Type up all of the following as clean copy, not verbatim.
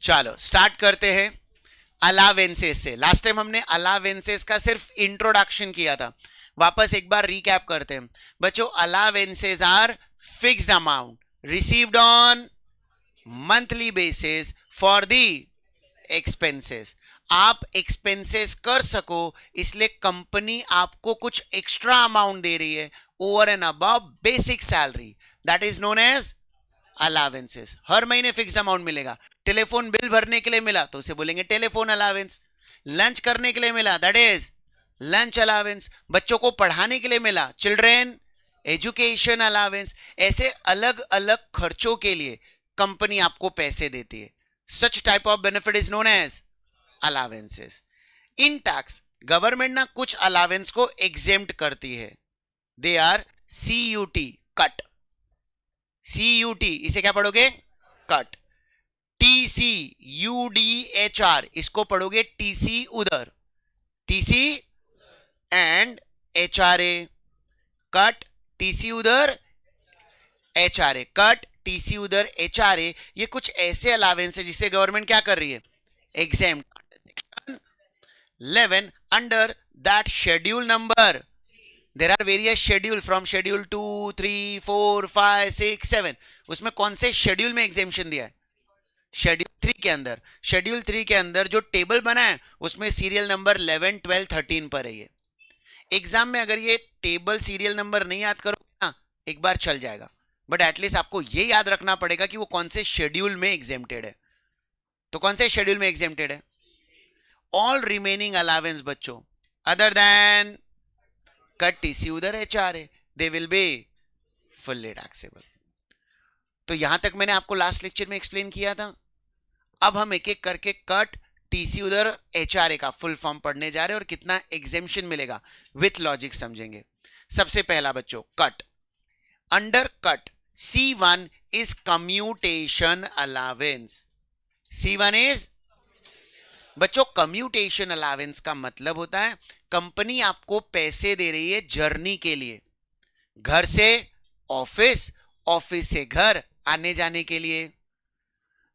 चलो स्टार्ट करते हैं अलावेंसेस से। लास्ट टाइम हमने अलावेंसेस का सिर्फ इंट्रोडक्शन किया था, वापस एक बार रिकैप करते हैं बच्चों। Allowances are fixed amount received on monthly basis for the expenses. आप एक्सपेंसेस कर सको इसलिए कंपनी आपको कुछ एक्स्ट्रा अमाउंट दे रही है over and above basic salary, that is known as allowances. हर महीने फिक्स्ड अमाउंट मिलेगा। टेलीफोन बिल भरने के लिए मिला तो उसे बोलेंगे टेलीफोन अलावेंस। लंच करने के लिए मिला दैट इज लंच अलावेंस। बच्चों को पढ़ाने के लिए मिला चिल्ड्रेन एजुकेशन अलावेंस। ऐसे अलग अलग खर्चों के लिए कंपनी आपको पैसे देती है। Such type of benefit is known as allowances. In tax government ना कुछ अलावेंस को एग्जेम्प्ट करती है, they are CUT cut. CUT इसे क्या पढ़ोगे? कट। TCUDHR इसको पढ़ोगे TC उधर, TC and HRA cut. TC उधर HRA कट, TC उधर HRA। ये कुछ ऐसे अलावेंस है जिसे गवर्नमेंट क्या कर रही है? Exempt. 11 under that schedule number there are various schedule from schedule 2, 3, 4, 5, 6, 7। उसमें कौन से शेड्यूल में एग्जेम्पशन दिया है? शेड्यूल 3 के अंदर। शेड्यूल 3 के अंदर जो टेबल बना है उसमें सीरियल नंबर 11, 12, 13 पर है। ये एग्जाम में अगर ये टेबल सीरियल नंबर नहीं याद करोगे ना एक बार चल जाएगा, बट एटलीस्ट आपको ये याद रखना पड़ेगा कि वो कौन से शेड्यूल में एग्जेम्प्टेड है। तो कौन से शेड्यूल में एग्जेम्प्टेड है? ऑल रिमेनिंग अलावेंस बच्चों अदर देन कट TC उधर HRA they will be fully taxable. तो यहां तक मैंने आपको लास्ट लेक्चर में एक्सप्लेन किया था। अब हम एक एक करके कट TC उधर HRA का फुल फॉर्म पढ़ने जा रहे हैं और कितना एग्जेम्पशन मिलेगा विथ लॉजिक समझेंगे। सबसे पहला बच्चों cut. Under cut C1 is commutation allowance. C1 is बच्चों कम्यूटेशन अलावेंस का मतलब होता है कंपनी आपको पैसे दे रही है जर्नी के लिए, घर से ऑफिस, ऑफिस से घर आने जाने के लिए।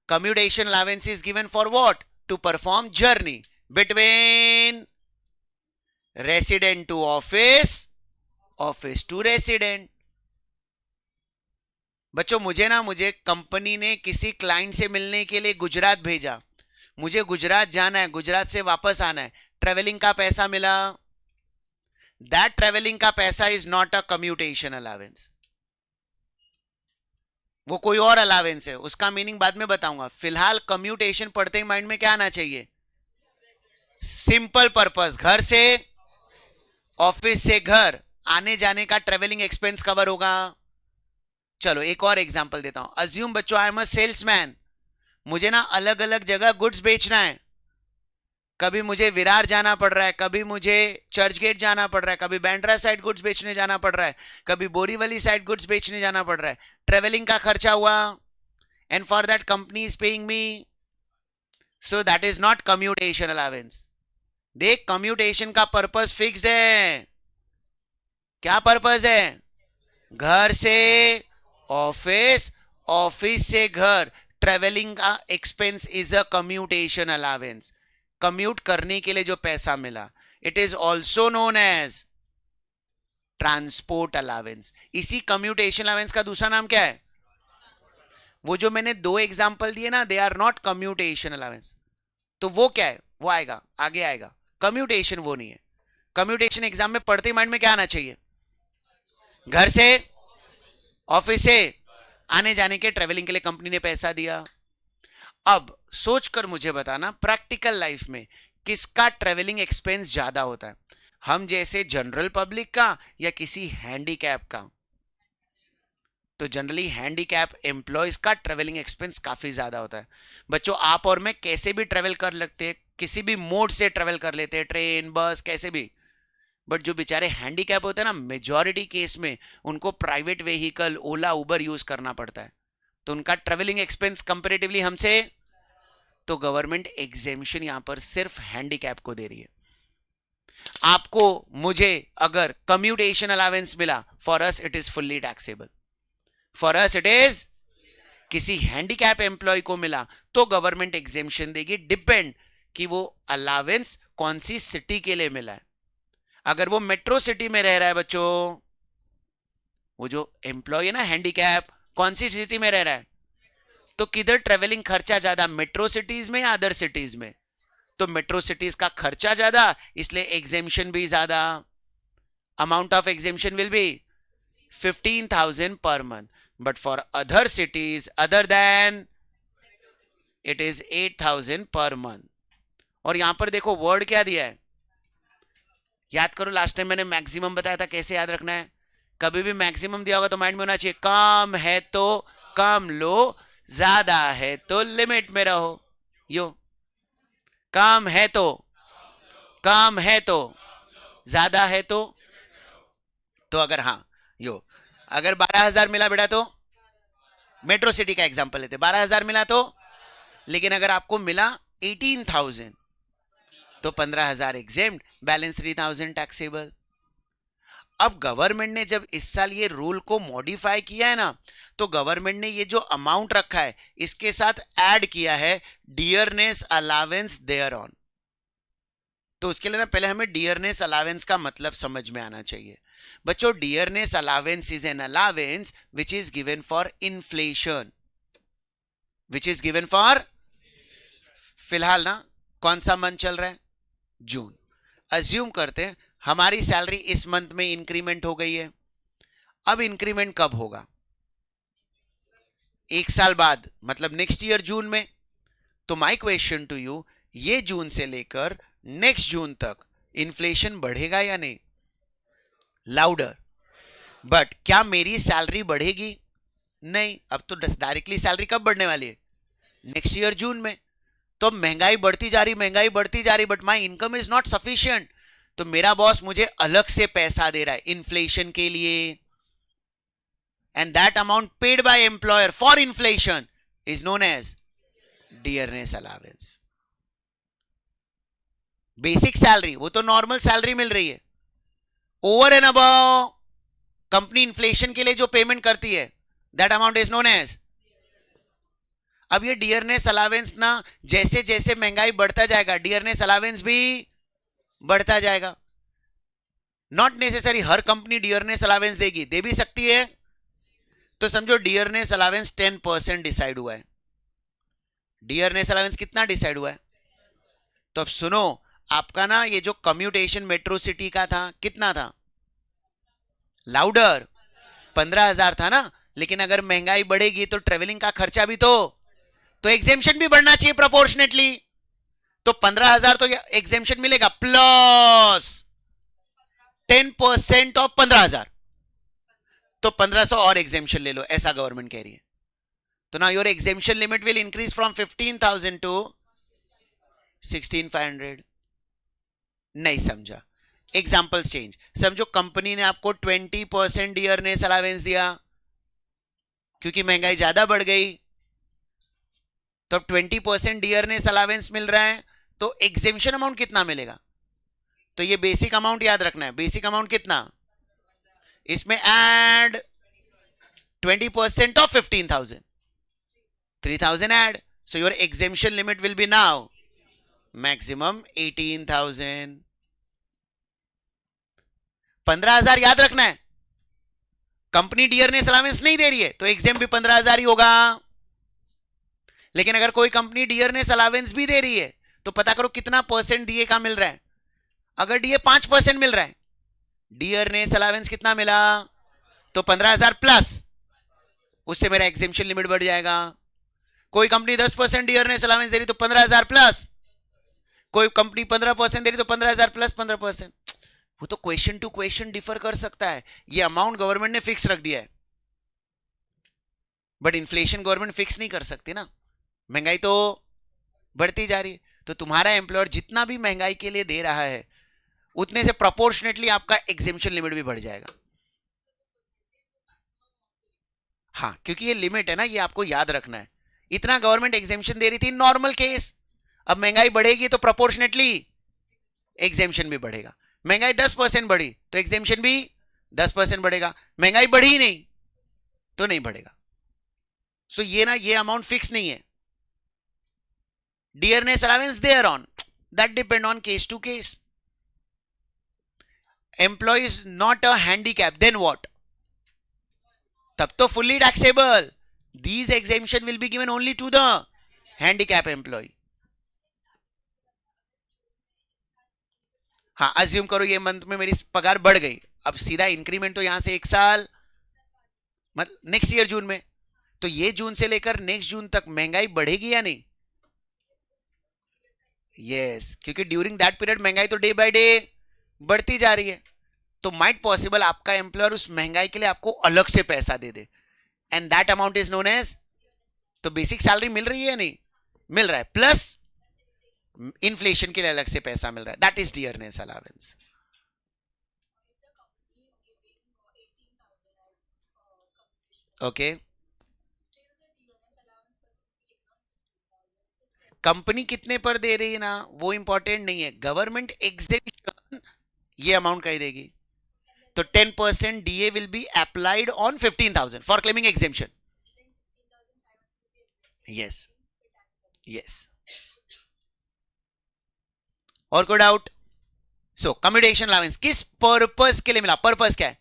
Commutation allowance is given for what? To perform journey between resident to office, office to resident. बच्चों मुझे कंपनी ने किसी क्लाइंट से मिलने के लिए गुजरात भेजा, मुझे गुजरात जाना है, गुजरात से वापस आना है, ट्रेवलिंग का पैसा मिला। दैट ट्रेवलिंग का पैसा is not a commutation allowance, वो कोई और अलावेंस है, उसका मीनिंग बाद में बताऊंगा। फिलहाल कम्यूटेशन पढ़ते ही माइंड में क्या आना चाहिए? सिंपल पर्पस, घर से ऑफिस से घर आने जाने का ट्रेवलिंग एक्सपेंस कवर होगा। चलो एक और एग्जांपल देता हूं। अज्यूम बच्चों आई एम अ सेल्समैन, मुझे ना अलग अलग जगह गुड्स बेचना है। कभी मुझे विरार जाना पड़ रहा है, कभी मुझे चर्चगेट जाना पड़ रहा है, कभी बैंड्रा साइड गुड्स बेचने जाना पड़ रहा है, कभी बोरीवली साइड गुड्स बेचने जाना पड़ रहा है। ट्रेवलिंग का खर्चा हुआ and for that company is paying me, so that is not commutation allowance. देख कम्यूटेशन का पर्पस फिक्स्ड है। क्या पर्पस है? घर से ऑफिस, ऑफिस से घर। ट्रेवलिंग का expense is a commutation allowance, commute करने के लिए जो पैसा मिला। It is also known as transport allowance. इसी कम्यूटेशन अलावेंस का दूसरा नाम क्या है? वो जो मैंने दो एग्जांपल दिए ना, they are not commutation allowance. तो वो क्या है? वो आएगा, आगे आएगा। कम्यूटेशन वो नहीं है। कम्यूटेशन एग्जाम में पढ़ते माइंड में क्या आना चाहिए? घर से ऑफिस से आने जाने के ट्रेवलिंग के लिए कंपनी ने पैसा दिया। अब सोचकर मुझे बताना प्रैक्टिकल लाइफ में किसका ट्रेवलिंग एक्सपेंस ज्यादा होता है, हम जैसे जनरल पब्लिक का या किसी हैंडीकैप का? तो जनरली हैंडीकैप एम्प्लॉयज का ट्रेवलिंग एक्सपेंस काफी ज्यादा होता है। बच्चों आप और मैं कैसे भी ट्रेवल कर लेते हैं, किसी भी मोड से ट्रेवल कर लेते हैं, ट्रेन बस कैसे भी, बट जो बेचारे हैंडीकैप होते हैं ना, मेजॉरिटी केस में उनको प्राइवेट व्हीकल ओला उबर यूज करना पड़ता है, तो उनका ट्रेवलिंग एक्सपेंस कंपैरेटिवली हमसे, तो गवर्नमेंट एग्जेम्पशन यहां पर सिर्फ हैंडीकैप को दे रही है। आपको मुझे अगर कम्यूटेशन अलावेंस मिला, for us it is fully taxable, for us it is किसी हैंडीकैप एम्प्लॉय को मिला तो गवर्नमेंट एग्जेम्पशन देगी, डिपेंड कि वो अलावेंस कौन सी सिटी के लिए मिला है। अगर वो मेट्रो सिटी में रह रहा है बच्चों, वो जो एम्प्लॉय है ना हैंडीकैप, कौन सी सिटी में रह रहा है, तो किधर ट्रेवलिंग खर्चा ज्यादा, मेट्रो सिटीज में या अदर सिटीज में, तो मेट्रो सिटीज का खर्चा ज्यादा, इसलिए एग्जेम्पशन भी ज्यादा। Amount of exemption will B 15,000 per month, but for other cities other than it is 8,000 per month। और यहां पर देखो वर्ड क्या दिया है, याद करो लास्ट टाइम मैंने मैक्सिमम बताया था, कैसे याद रखना है, कभी भी मैक्सिमम दिया होगा तो माइंड में होना चाहिए कम है तो कम लो, ज्यादा है तो लिमिट में रहो। यो कम है तो कम है तो ज्यादा है तो अगर हाँ यो अगर 12,000 मिला बेटा तो मेट्रो सिटी का एग्जांपल लेते, 12,000 मिला तो, लेकिन अगर आपको मिला 18,000 तो 15,000 एग्जेम्प्ट, बैलेंस 3,000 टैक्सेबल। अब गवर्नमेंट ने जब इस साल ये रूल को मॉडिफाई किया है ना, तो गवर्नमेंट ने ये जो अमाउंट रखा है इसके साथ ऐड किया है डियरनेस अलावेंस देयर ऑन। तो उसके लिए ना पहले हमें डियरनेस अलावेंस का मतलब समझ में आना चाहिए। बच्चों dearness allowance is an allowance which is given for inflation, which is given for, फिलहाल ना कौन सा मंथ चल रहा है, जून। अज्यूम करते हैं हमारी सैलरी इस मंथ में इंक्रीमेंट हो गई है, अब इंक्रीमेंट कब होगा, एक साल बाद, मतलब नेक्स्ट ईयर जून में। तो माय क्वेश्चन टू यू, ये जून से लेकर नेक्स्ट जून तक इन्फ्लेशन बढ़ेगा या नहीं, लाउडर, बट क्या मेरी सैलरी बढ़ेगी, नहीं। अब तो डायरेक्टली सैलरी कब बढ़ने वाली है, नेक्स्ट ईयर जून में। तो महंगाई बढ़ती जा रही, महंगाई बढ़ती जा रही, but my income is not sufficient, तो मेरा बॉस मुझे अलग से पैसा दे रहा है इन्फ्लेशन के लिए, and that amount paid by employer for inflation is known as dearness allowance. Basic salary वो तो नॉर्मल सैलरी मिल रही है, over and above company inflation के लिए जो पेमेंट करती है that amount is known as. अब ये डियरनेस अलावेंस ना जैसे जैसे महंगाई बढ़ता जाएगा डियरनेस अलावेंस भी बढ़ता जाएगा। Not necessary her company dearness allowance देगी, दे भी सकती है। तो समझो डियरनेस अलावेंस 10% डिसाइड हुआ है, डियरनेस अलावेंस कितना डिसाइड हुआ है, तो अब सुनो आपका ना ये जो कम्यूटेशन मेट्रो सिटी का था कितना था, लाउडर 15,000 था ना, लेकिन अगर महंगाई बढ़ेगी तो ट्रेवलिंग का खर्चा भी तो एग्जेम्पशन भी बढ़ना चाहिए प्रोपोर्शनेटली, तो 15,000 तो एग्जेम्पशन मिलेगा प्लस 10% ऑफ 15,000, तो 1,500 और एग्जेम्पशन ले लो, ऐसा गवर्नमेंट कह रही है। तो ना your exemption limit will increase from 15,000 to 16,500। नहीं समझा, एग्जाम्पल चेंज। समझो कंपनी ने आपको 20% डियरनेस अलावेंस दिया क्योंकि महंगाई ज्यादा बढ़ गई, तो 20% डियरनेस अलावेंस मिल रहा है, तो एग्जेम्पशन अमाउंट कितना मिलेगा, तो ये बेसिक अमाउंट याद रखना है, बेसिक अमाउंट कितना, इसमें add 20% of 15,000, 3,000 add, so your exemption limit will be now maximum 18,000। 15,000 याद रखना है, कंपनी डियरनेस अलावेंस नहीं दे रही है तो एग्जेम भी 15,000 ही होगा, लेकिन अगर कोई कंपनी डियरनेस अलावेंस भी दे रही है तो पता करो कितना परसेंट डीए का मिल रहा है। अगर डीए 5% मिल रहा है, डियरनेस अलावेंस कितना मिला, तो 15,000 प्लस, उससे मेरा एग्जेम्पशन लिमिट बढ़ जाएगा। कोई कंपनी 10% डियरनेस अलावेंस दे रही तो 15,000 प्लस, कोई कंपनी 15% दे रही तो 15,000 प्लस 15%। वो तो क्वेश्चन टू क्वेश्चन डिफर कर सकता है, ये अमाउंट गवर्नमेंट ने फिक्स रख दिया है, बट इन्फ्लेशन गवर्नमेंट फिक्स नहीं कर सकती ना, महंगाई तो बढ़ती जा रही है। तो तुम्हारा एम्प्लॉयर जितना भी महंगाई के लिए दे रहा है उतने से प्रोपोर्शनेटली आपका एग्जेम्पशन लिमिट भी बढ़ जाएगा। हाँ, क्योंकि ये लिमिट है ना, ये आपको याद रखना है, इतना गवर्नमेंट एग्जेम्पशन दे रही थी नॉर्मल केस, अब महंगाई बढ़ेगी तो प्रोपोर्शनेटली एग्जेम्पशन भी बढ़ेगा। महंगाई 10% बढ़ी तो एग्जेम्पशन भी 10% बढ़ेगा, महंगाई बढ़ी नहीं तो नहीं बढ़ेगा। सो ये ना, ये अमाउंट फिक्स नहीं है. Dearness allowance there on, that depend on case to case. Employ is not a handicap, then what? तब तो fully taxable. These exemption will be given only to the handicap employ. हाँ, assume करो ये month में मेरी पगार बढ़ गई, अब सीधा इंक्रीमेंट तो यहां से 1 साल मतलब नेक्स्ट ईयर जून में, तो ये जून से लेकर नेक्स्ट जून तक महंगाई बढ़ेगी या नहीं? यस, क्योंकि ड्यूरिंग दैट पीरियड महंगाई तो डे बाय डे बढ़ती जा रही है. तो माइट पॉसिबल आपका एम्प्लॉयर उस महंगाई के लिए आपको अलग से पैसा दे दे, and that amount is known as, तो बेसिक सैलरी मिल रही है नहीं, मिल रहा है, प्लस इन्फ्लेशन के लिए अलग से पैसा मिल रहा है, that is dearness allowance. Okay, company कितने पर दे रही है ना, वो इंपॉर्टेंट नहीं है. गवर्नमेंट एग्जेम्पशन ये अमाउंट कही देगी. तो 10% DA will be applied on 15,000 for claiming exemption. Yes yes. और कोई डाउट? सो कम्यूटेशन अलाउंस किस पर्पस के लिए मिला? पर्पस क्या है?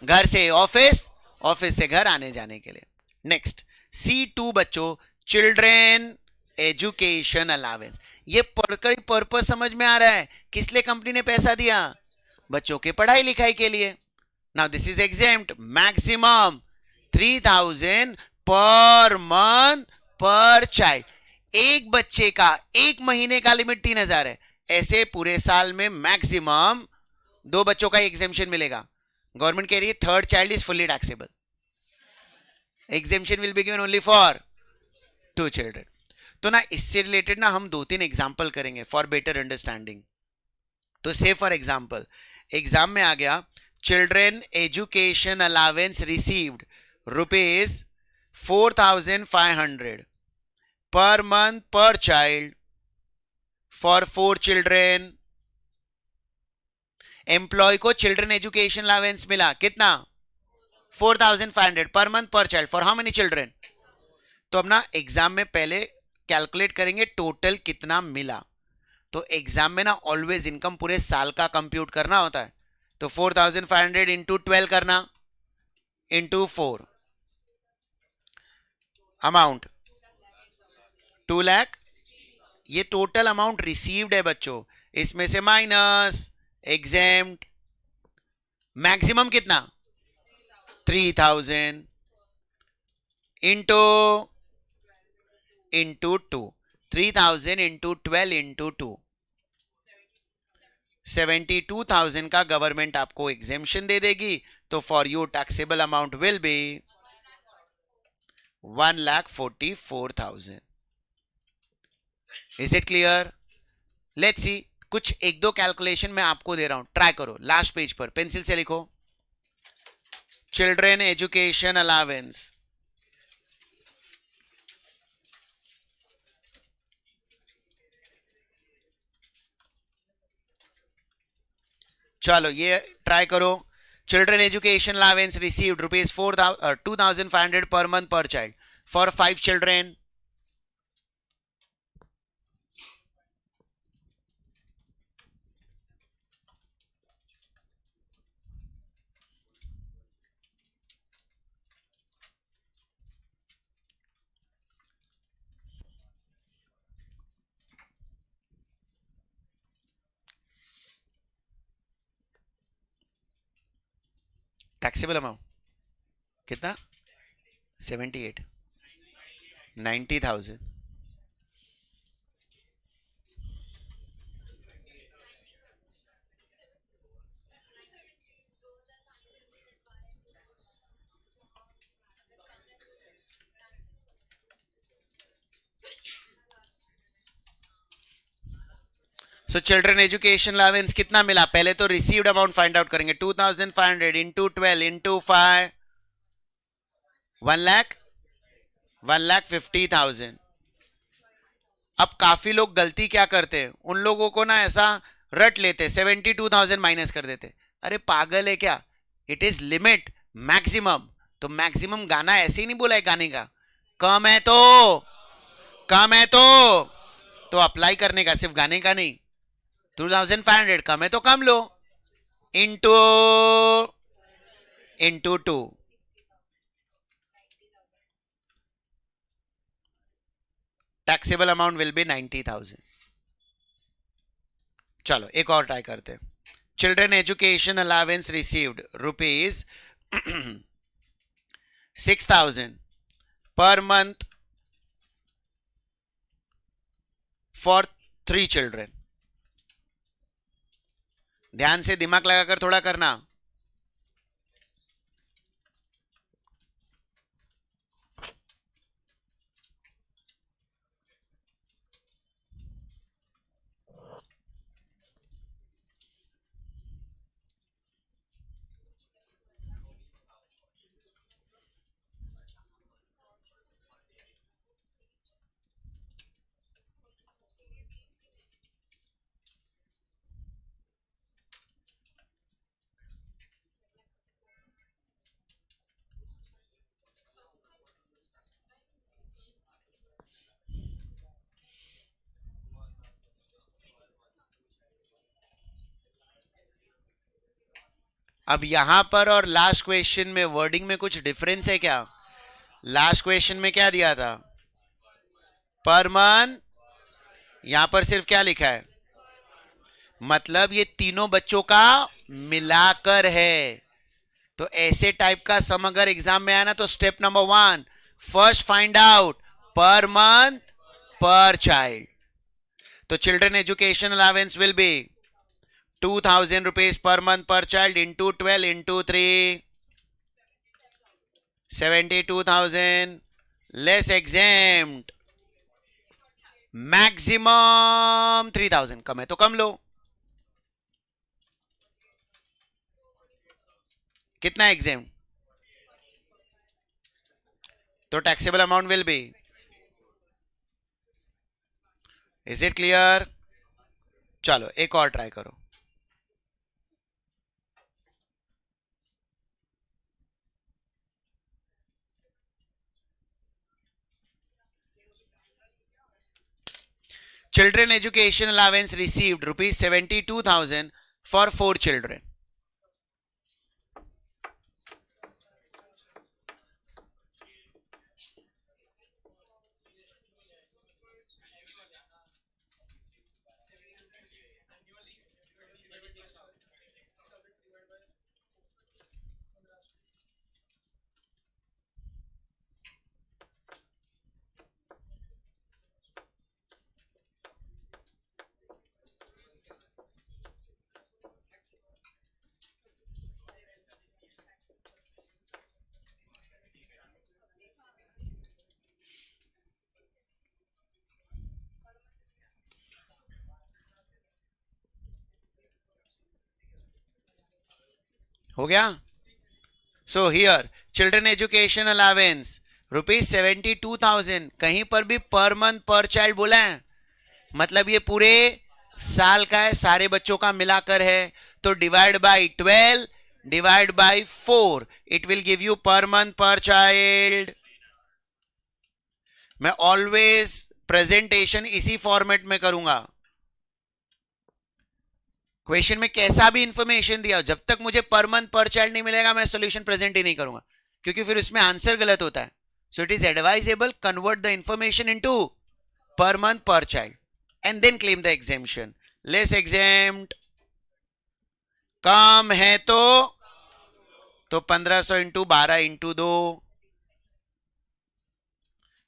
घर से ऑफिस, ऑफिस से घर आने जाने के लिए. नेक्स्ट C2 बच्चों, चिल्ड्रेन एजुकेशन अलाउंस. ये पढ़कर पर्पस समझ में आ रहा है, किस लिए कंपनी ने पैसा दिया? बच्चों के पढ़ाई लिखाई के लिए. Now this is exempt, maximum 3,000 per month per child. एक बच्चे का एक महीने का लिमिट 3,000 है, ऐसे पूरे साल में मैक्सिमम 2 बच्चों का एग्जेम्पशन मिलेगा. गवर्नमेंट कह रही है third child is fully taxable, exemption will be given only for 2 children. तो ना इससे रिलेटेड ना हम 2-3 एग्जाम्पल करेंगे फॉर बेटर अंडरस्टैंडिंग. तो से फॉर एग्जाम्पल एग्जाम में आ गया, चिल्ड्रन एजुकेशन अलाउंस रिसीव्ड ₹4,500 पर month per child for 4 children. Employ को चिल्ड्रन एजुकेशन अलाउंस मिला कितना? 4,500 पर month per child for how many children? तो अब ना एग्जाम में पहले कैलकुलेट करेंगे टोटल कितना मिला. तो एग्जाम में ना ऑलवेज इनकम पूरे साल का कंप्यूट करना होता है. तो 4,500 इंटू 12 करना, इंटू 4, अमाउंट 2 लाख. ये टोटल अमाउंट रिसीव्ड है बच्चों, इसमें से माइनस एग्जेम्प्ट. मैक्सिमम कितना? 3,000 इंटू 2, 3,000 इंटू 12 इंटू 2, 72,000 का गवर्नमेंट आपको एग्जेम्पशन दे देगी. तो for you taxable amount will B 1,44,000. Is it clear? Let's see, कुछ 1-2 कैलकुलेशन मैं आपको दे रहा हूं, ट्राई करो. लास्ट पेज पर पेंसिल से लिखो, चिल्ड्रन एजुकेशन अलाउंस. चलो ये ट्राई करो. चिल्ड्रन एजुकेशन अलाउंस रिसीव्ड ₹2,500 पर month per child for 5 children. Taxable amount कितना? 78, 90,000. सो चिल्ड्रन एजुकेशन अलाउंस कितना मिला? पहले तो रिसीव्ड अमाउंट फाइंड आउट करेंगे. 2,500 इंटू 12 इंटू 5, 1,50,000. अब काफी लोग गलती क्या करते हैं, उन लोगों को ना ऐसा रट लेते, 72,000 माइनस कर देते. अरे पागल है क्या? It is limit, maximum. तो मैक्सिमम गाना ऐसे ही नहीं बोला है गाने का, कम है तो कम है तो अप्लाई करने का, सिर्फ गाने का नहीं। 2500 कम है तो कम लो, into into 2, taxable amount will be 90,000। चलो एक और ट्राई करते हैं। Children education allowance received rupees 6,000 per month for 3 children। ध्यान से दिमाग लगाकर थोड़ा करना। अब यहां पर और लास्ट क्वेश्चन में वर्डिंग में कुछ डिफरेंस है क्या? लास्ट क्वेश्चन में क्या दिया था? Per month. यहां पर सिर्फ क्या लिखा है? मतलब ये तीनों बच्चों का मिलाकर है। तो ऐसे टाइप का सम अगर एग्जाम में आया ना, तो step number 1, first find out पर मंथ पर चाइल्ड। तो children education allowance will be 2,000 rupees per month per child into 12 into 3, 72,000 less exempt, maximum 3,000। कम है तो कम लो। कितना exempt? तो taxable amount will be, is it clear? चलो एक और ट्राई करो। Children education allowance received rupees 72,000 for 4 children। हो गया? So here children education allowance rupees 72,000, कहीं पर भी पर मंथ पर चाइल्ड बोला है, मतलब ये पूरे साल का है, सारे बच्चों का मिलाकर है। तो divide by 12 divide by 4, it will give you पर मंथ पर चाइल्ड। मैं ऑलवेज प्रेजेंटेशन इसी फॉर्मेट में करूंगा। क्वेश्चन में कैसा भी इंफॉर्मेशन दिया, जब तक मुझे पर मंथ पर चाइल्ड नहीं मिलेगा मैं सॉल्यूशन प्रेजेंट ही नहीं करूंगा, क्योंकि फिर उसमें आंसर गलत होता है। So it is advisable convert the information into per month per child and then claim the exemption. Less exempt, कम है तो 1500 into 12 into 2,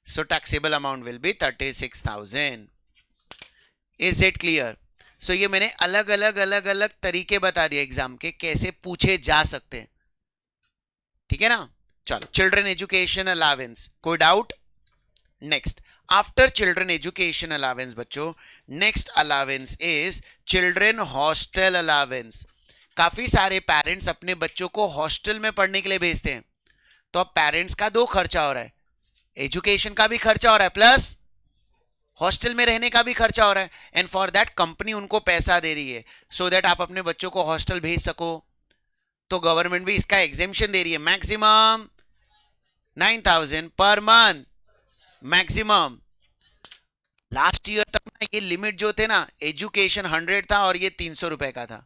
so taxable amount will be 36,000। Is it clear? So ये मैंने अलग अलग तरीके बता दिए एग्जाम के, कैसे पूछे जा सकते हैं। ठीक है ना? चलो, चिल्ड्रन एजुकेशन अलावेंस, कोई doubt? Next, after children education allowance बच्चों, next allowance is children hostel allowance. काफी सारे पेरेंट्स अपने बच्चों को हॉस्टल में पढ़ने के लिए भेजते हैं। तो अब पेरेंट्स का दो खर्चा हो रहा है, एजुकेशन का भी खर्चा हो रहा है प्लस हॉस्टल में रहने का भी खर्चा हो रहा है, एंड फॉर दैट कंपनी उनको पैसा दे रही है, सो दैट आप अपने बच्चों को हॉस्टल भेज सको। तो गवर्नमेंट भी इसका एग्जेम्पशन दे रही है, maximum 9,000 per month maximum. Last year तक ना ये लिमिट जो थे ना, एजुकेशन 100 था और ये 300 रुपए का था।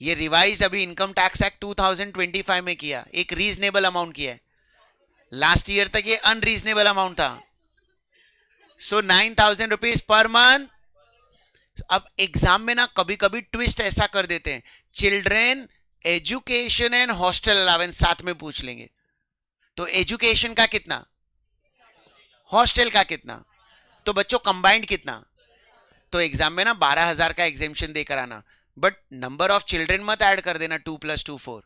ये रिवाइज अभी इनकम टैक्स एक्ट 2025 में किया, एक रीजनेबल अमाउंट किया है। लास्ट ईयर तक ये अनरीजनेबल अमाउंट था। सो 9,000 रुपीज पर मंथ। अब एग्जाम में ना कभी कभी ट्विस्ट ऐसा कर देते हैं, children education and hostel allowance साथ में पूछ लेंगे। तो एजुकेशन का कितना, हॉस्टल का कितना, तो बच्चों कंबाइंड कितना। तो एग्जाम में ना 12,000 का एग्जेम्पशन देकर आना, बट नंबर ऑफ चिल्ड्रेन मत ऐड कर देना, 2 + 2 4।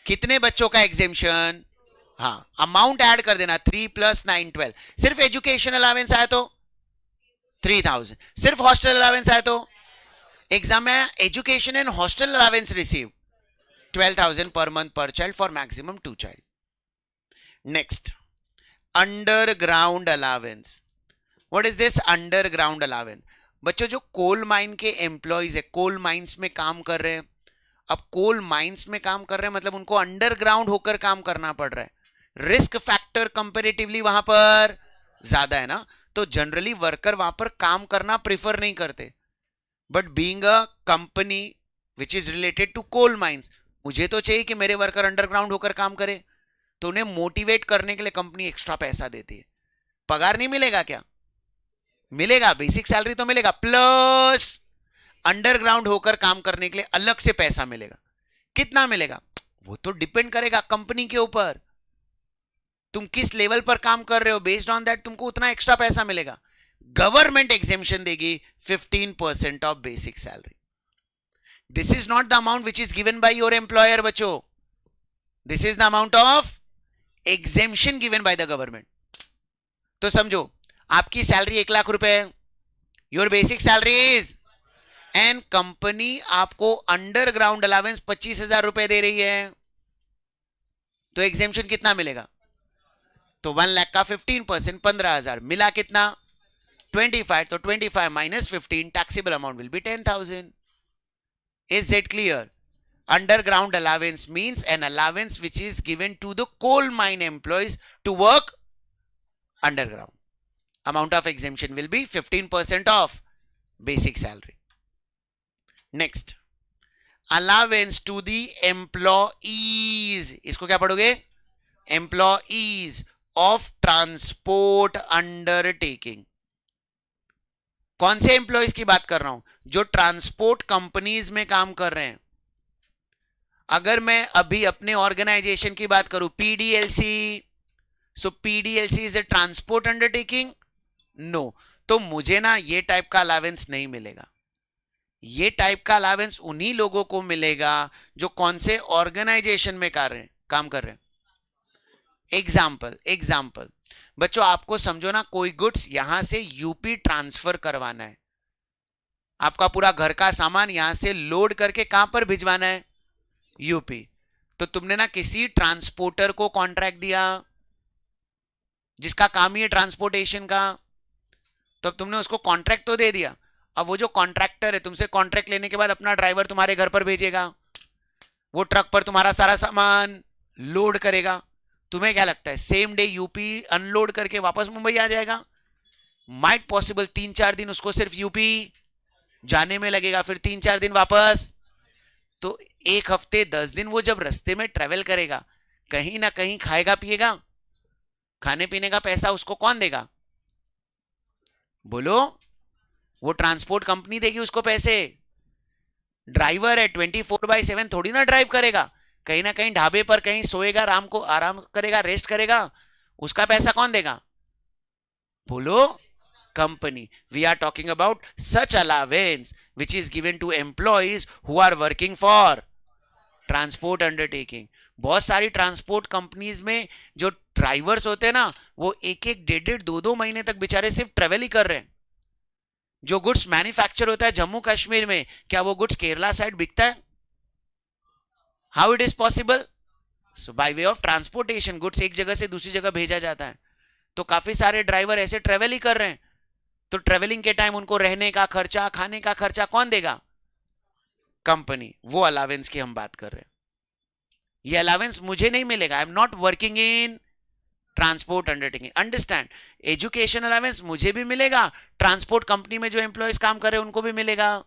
कितने बच्चों का एग्जेम्पशन, हाँ अमाउंट ऐड कर देना, 3 + 9 12। सिर्फ एजुकेशन अलावेंस आया तो 3,000, सिर्फ हॉस्टल अलावेंस आया तो, एग्जाम में education and hostel allowance receive 12,000 per month per child for maximum 2 child. Next, underground allowance. What is this underground allowance? बच्चों जो कोल माइन के एम्प्लॉयज है, कोल माइंस में काम कर रहे हैं, अब कोल माइंस में काम कर रहे हैं मतलब उनको अंडरग्राउंड होकर काम करना पड़ रहा है। रिस्क फैक्टर कंपैरेटिवली वहां पर ज्यादा है ना, तो जनरली वर्कर वहां पर काम करना प्रिफर नहीं करते। But being a company which is related to coal mines, मुझे तो चाहिए कि मेरे वर्कर अंडरग्राउंड होकर काम करे, तो उन्हें मोटिवेट करने के लिए कंपनी एक्स्ट्रा पैसा देती है। पगार नहीं मिलेगा क्या? मिलेगा, बेसिक सैलरी तो मिलेगा, प्लस अंडरग्राउंड होकर काम करने के लिए अलग से पैसा मिलेगा। कितना मिलेगा वो तो डिपेंड करेगा कंपनी के ऊपर, तुम किस लेवल पर काम कर रहे हो, बेस्ड ऑन दैट तुमको उतना एक्स्ट्रा पैसा मिलेगा। गवर्नमेंट एग्जेम्पशन देगी 15% of basic salary. This is not the amount which is given by your employer बच्चों, this is the amount of exemption given by the government. तो समझो आपकी सैलरी 1 लाख रुपए है, your basic salary is, and company आपको underground allowance 25,000 रुपए दे रही है, तो एग्जेम्पशन कितना मिलेगा? तो 1 लाख का 15% 15,000 मिला कितना? 25। तो 25 - 15, taxable amount will B 10,000। Is it clear? Underground allowance means an allowance which is given to the coal mine employees to work underground. Amount of exemption will be 15% of basic salary. Next, allowance to the employees. इसको क्या पढ़ोगे? Employees of transport undertaking. कौन से employees की बात कर रहा हूं? जो ट्रांसपोर्ट कंपनीज में काम कर रहे हैं। अगर मैं अभी अपने ऑर्गेनाइजेशन की बात करूं, PDLC, so PDLC is a transport undertaking, no, तो मुझे ना ये टाइप का अलावेंस नहीं मिलेगा। ये टाइप का अलावेंस उन्हीं लोगों को मिलेगा जो कौन से ऑर्गेनाइजेशन में काम कर रहे हैं। एग्जाम्पल बच्चों आपको समझो ना, कोई गुड्स यहां से यूपी ट्रांसफर करवाना है, आपका पूरा घर का सामान यहां से लोड करके कहां पर भिजवाना है? यूपी। तो तुमने ना किसी ट्रांसपोर्टर को कॉन्ट्रैक्ट दिया जिसका काम ही है ट्रांसपोर्टेशन का, तो अब तुमने उसको कॉन्ट्रैक्ट तो दे दिया। अब वो जो कॉन्ट्रैक्टर है तुमसे कॉन्ट्रैक्ट लेने के बाद अपना ड्राइवर तुम्हारे घर पर भेजेगा, वो ट्रक पर तुम्हारा सारा सामान लोड करेगा। तुम्हें क्या लगता है सेम डे यूपी अनलोड करके वापस मुंबई आ जाएगा? माइट पॉसिबल 3-4 दिन उसको सिर्फ यूपी जाने में लगेगा, फिर 3-4 दिन वापस, तो 1 हफ्ते 10 दिन वो जब रास्ते में ट्रेवल करेगा, कहीं ना कहीं खाएगा पिएगा, खाने पीने का पैसा उसको कौन देगा? बोलो, वो ट्रांसपोर्ट कंपनी देगी उसको पैसे। ड्राइवर है 24/7 थोड़ी ना ड्राइव करेगा, कहीं ना कहीं ढाबे पर कहीं सोएगा, आराम करेगा, रेस्ट करेगा, उसका पैसा कौन देगा? बोलो, company. We are talking about such allowance which is given to employees who are working for transport undertaking. बहुत सारी ट्रांसपोर्ट कंपनीज में जो ड्राइवर्स होते हैं ना, वो 1-1, 1.5, 2-2 महीने तक बेचारे सिर्फ ट्रेवल ही कर रहे हैं। जो गुड्स मैन्युफैक्चर होता है जम्मू कश्मीर में, क्या वो गुड्स केरला साइड बिकता है? How it is possible? So by way of transportation goods एक जगह से दूसरी जगह भेजा जाता है। तो काफी सारे ड्राइवर ऐसे ट्रेवल ही कर रहे हैं, तो ट्रेवलिंग के टाइम उनको रहने का खर्चा, खाने का खर्चा कौन देगा? कंपनी। वो अलावेंस की हम बात कर रहे हैं। ये अलावेंस मुझे नहीं मिलेगा, I am not working in transport undertaking. Understand, education allowance मुझे भी मिलेगा, ट्रांसपोर्ट कंपनी में जो एम्प्लॉयज काम कर रहे हैं उनको भी मिलेगा,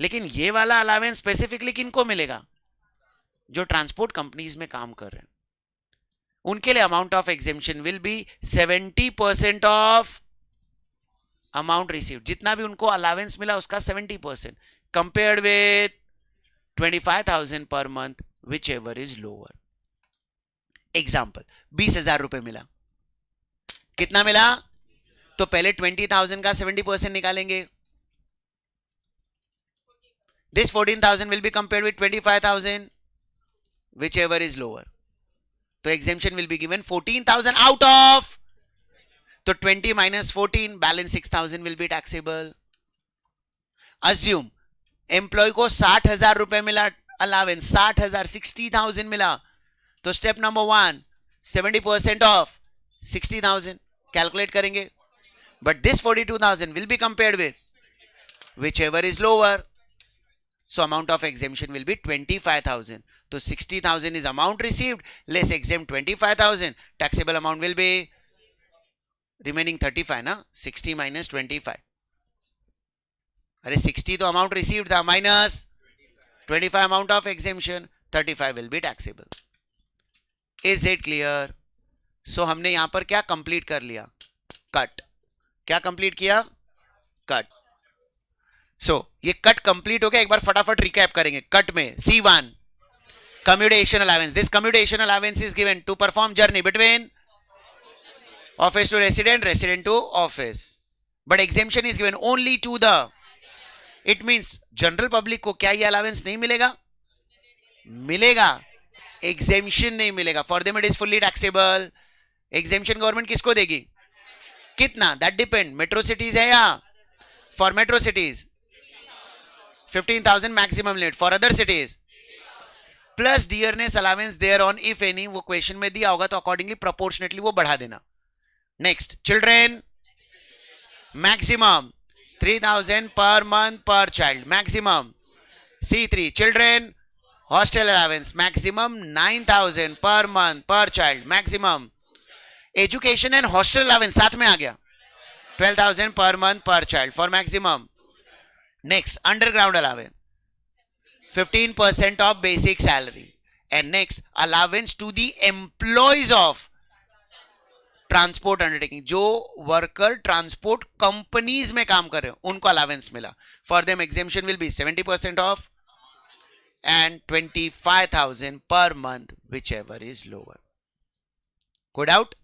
लेकिन ये वाला अलाउंस स्पेसिफिकली किनको मिलेगा? जो ट्रांसपोर्ट कंपनीज में काम कर रहे हैं उनके लिए amount of exemption will B 70% of amount received. जितना भी उनको अलाउंस मिला उसका 70% compared with 25,000 per month which ever is lower. Example, 20,000 रुपए मिला. कितना मिला? तो पहले 20,000 का 70% निकालेंगे. This 14,000 will be compared with 25,000, whichever is lower. So exemption will be given 14,000 out of. So 20 minus 14, balance 6,000 will be taxable. Assume employee को 60,000 रुपए मिला allowance, 60,000, 60,000 मिला. तो step number 1, 70% of 60,000 calculate करेंगे. But this 42,000 will be compared with whichever is lower. So amount of exemption will be 25,000. So 60,000 is amount received, less exempt 25,000. Taxable amount will be remaining 35, na? 60 minus 25. Are 60 तो amount received था, minus 25 amount of exemption, 35 will be taxable. Is it clear? So हमने यहां पर क्या complete कर लिया? Cut. क्या complete किया? Cut. So ये कट कंप्लीट हो गया. एक बार फटाफट रिकैप करेंगे. कट में C1 commutation allowance. This commutation allowance is given to perform journey between office to resident, resident to office. But exemption is given only to the. It means general public को क्या ये allowance नहीं मिलेगा? मिलेगा. Exemption नहीं मिलेगा. For them it is fully taxable. Exemption government किसको देगी? कितना? That depend. मेट्रो सिटीज है या? For metro cities 15,000 maximum limit. For other cities plus dearness allowance there on if any. वो क्वेश्चन में दिया होगा तो अकॉर्डिंगली प्रोपोर्शनेटली वो बढ़ा देना. Next, children maximum 3,000 per month per child maximum. C3 children hostel allowance maximum 9,000 per month per child maximum. Education and hostel allowance साथ में आ गया, 12,000 per month per child for maximum. Next, underground allowance 15% of basic salary. And next, allowance to the employees of transport undertaking. जो worker transport companies में काम कर रहे हो उनको allowance मिला. For them exemption will be 70% off and 25,000 per month whichever is lower. Good out.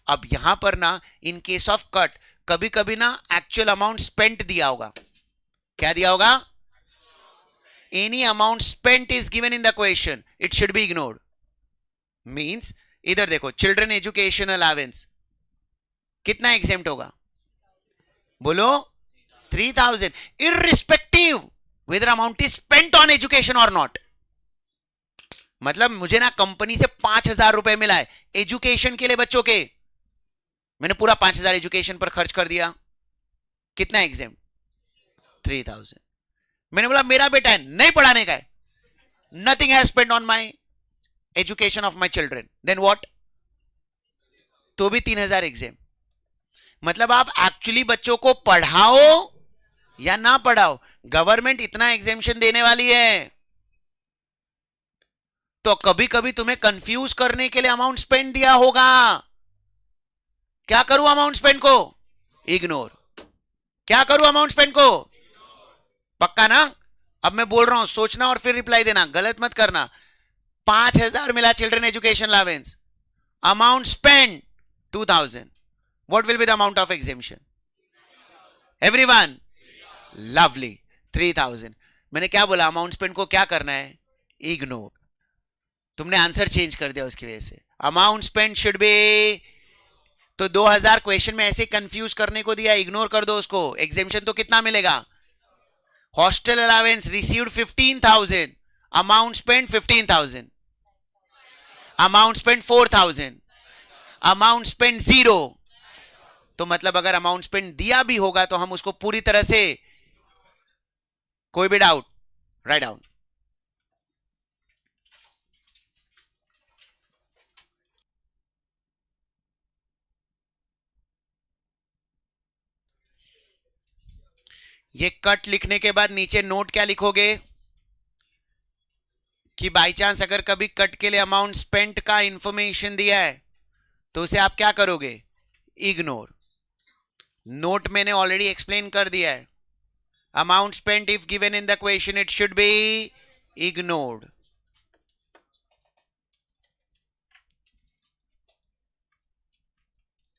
अब यहां पर ना इन केस ऑफ कट कभी कभी ना एक्चुअल अमाउंट स्पेंट दिया होगा. क्या दिया होगा? Any amount spent is given in the question, it should be ignored. Means इधर देखो, चिल्ड्रन एजुकेशन अलाउंस कितना एग्जेम्प्ट होगा? बोलो 3,000 irrespective whether amount is spent on education और नॉट. मतलब मुझे ना कंपनी से 5,000 रुपए मिला है एजुकेशन के लिए बच्चों के, मैंने पूरा 5,000 एजुकेशन पर खर्च कर दिया. कितना एग्जाम? 3,000. मैंने बोला मेरा बेटा है नहीं पढ़ाने का है, nothing has spent on my education of my children, then what? तो भी 3,000 एग्जाम. मतलब आप एक्चुअली बच्चों को पढ़ाओ या ना पढ़ाओ, गवर्नमेंट इतना एग्जेम्पशन देने वाली है. तो कभी कभी तुम्हें कंफ्यूज करने के लिए अमाउंट स्पेंड दिया होगा. क्या करूं अमाउंट स्पेंड को? इग्नोर. क्या करूं अमाउंट स्पेंड को? पक्का ना? अब मैं बोल रहा हूं, सोचना और फिर रिप्लाई देना, गलत मत करना. 5,000 मिला children education allowance, amount spend 2,000. What will be the amount of exemption? Everyone? Lovely, 3,000. मैंने क्या बोला? अमाउंट स्पेंड को क्या करना है? इग्नोर. तुमने आंसर चेंज कर दिया उसकी वजह से. Amount spend should be. तो 2,000 क्वेश्चन में ऐसे कंफ्यूज करने को दिया, इग्नोर कर दो उसको. एग्जेम्पशन तो कितना मिलेगा? Hostel allowance received 15,000, amount spend 15,000, amount spend 4,000, amount spend 0. तो मतलब अगर अमाउंट स्पेंड दिया भी होगा तो हम उसको पूरी तरह से, कोई भी डाउट? Write down. ये कट लिखने के बाद नीचे नोट क्या लिखोगे कि बाई चांस अगर कभी कट के लिए अमाउंट स्पेंट का इंफॉर्मेशन दिया है तो उसे आप क्या करोगे, इग्नोर। नोट मैंने ऑलरेडी एक्सप्लेन कर दिया है, amount spent if given in the question it should be ignored.